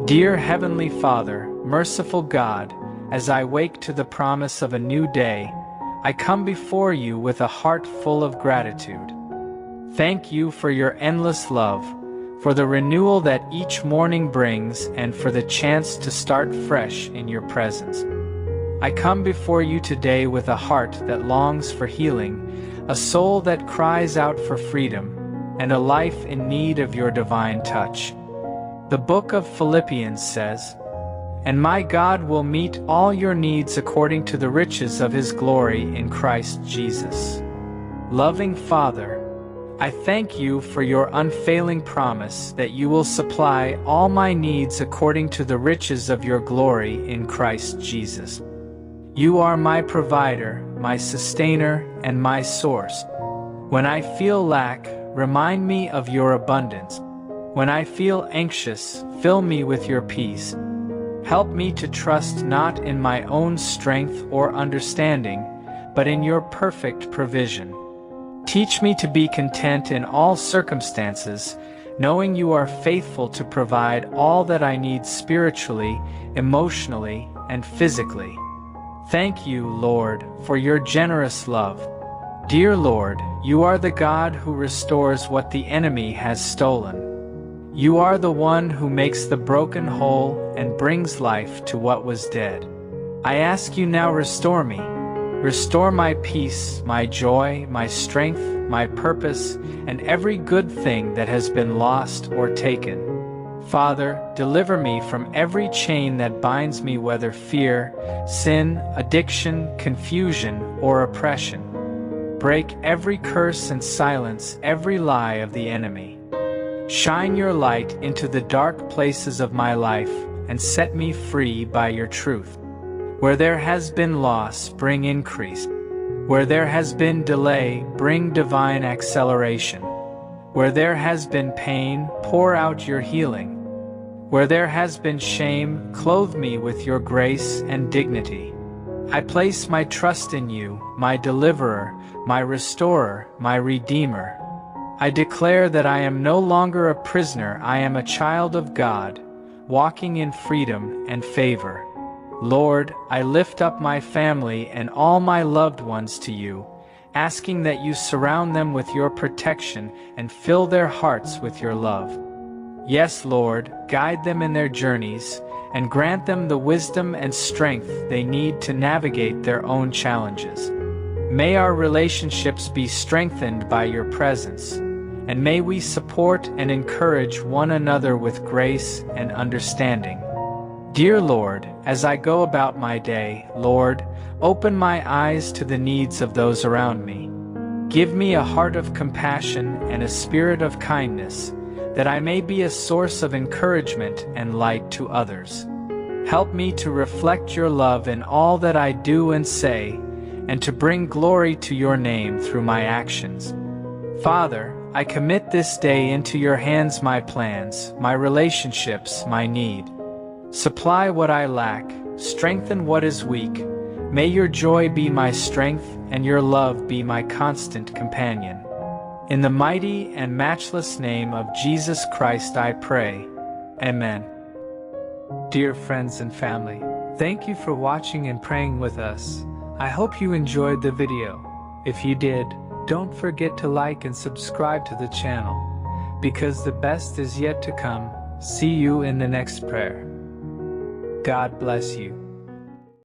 Dear Heavenly Father, merciful God, as I wake to the promise of a new day, I come before you with a heart full of gratitude. Thank you for your endless love, for the renewal that each morning brings, and for the chance to start fresh in your presence. I come before you today with a heart that longs for healing, a soul that cries out for freedom, and a life in need of your divine touch. The book of Philippians says, "And my God will meet all your needs according to the riches of his glory in Christ Jesus." Loving Father, I thank you for your unfailing promise that you will supply all my needs according to the riches of your glory in Christ Jesus. You are my provider, my sustainer, and my source. When I feel lack, remind me of your abundance. When I feel anxious, fill me with your peace. Help me to trust not in my own strength or understanding, but in your perfect provision. Teach me to be content in all circumstances, knowing you are faithful to provide all that I need spiritually, emotionally, and physically. Thank you, Lord, for your generous love. Dear Lord, you are the God who restores what the enemy has stolen. You are the one who makes the broken whole and brings life to what was dead. I ask you now, restore me. Restore my peace, my joy, my strength, my purpose, and every good thing that has been lost or taken. Father, deliver me from every chain that binds me, whether fear, sin, addiction, confusion, or oppression. Break every curse and silence every lie of the enemy. Shine your light into the dark places of my life and set me free by your truth. Where there has been loss, bring increase. Where there has been delay, bring divine acceleration. Where there has been pain, pour out your healing. Where there has been shame, clothe me with your grace and dignity. I place my trust in you, my deliverer, my restorer, my redeemer. I declare that I am no longer a prisoner, I am a child of God, walking in freedom and favor. Lord, I lift up my family and all my loved ones to you, asking that you surround them with your protection and fill their hearts with your love. Yes, Lord, guide them in their journeys and grant them the wisdom and strength they need to navigate their own challenges. May our relationships be strengthened by your presence, and may we support and encourage one another with grace and understanding. Dear Lord, as I go about my day, Lord, open my eyes to the needs of those around me. Give me a heart of compassion and a spirit of kindness, that I may be a source of encouragement and light to others. Help me to reflect your love in all that I do and say, and to bring glory to your name through my actions. Father, I commit this day into your hands, my plans, my relationships, my need. Supply what I lack, strengthen what is weak. May your joy be my strength and your love be my constant companion. In the mighty and matchless name of Jesus Christ I pray. Amen. Dear friends and family, thank you for watching and praying with us. I hope you enjoyed the video. If you did, don't forget to like and subscribe to the channel, because the best is yet to come. See you in the next prayer. God bless you.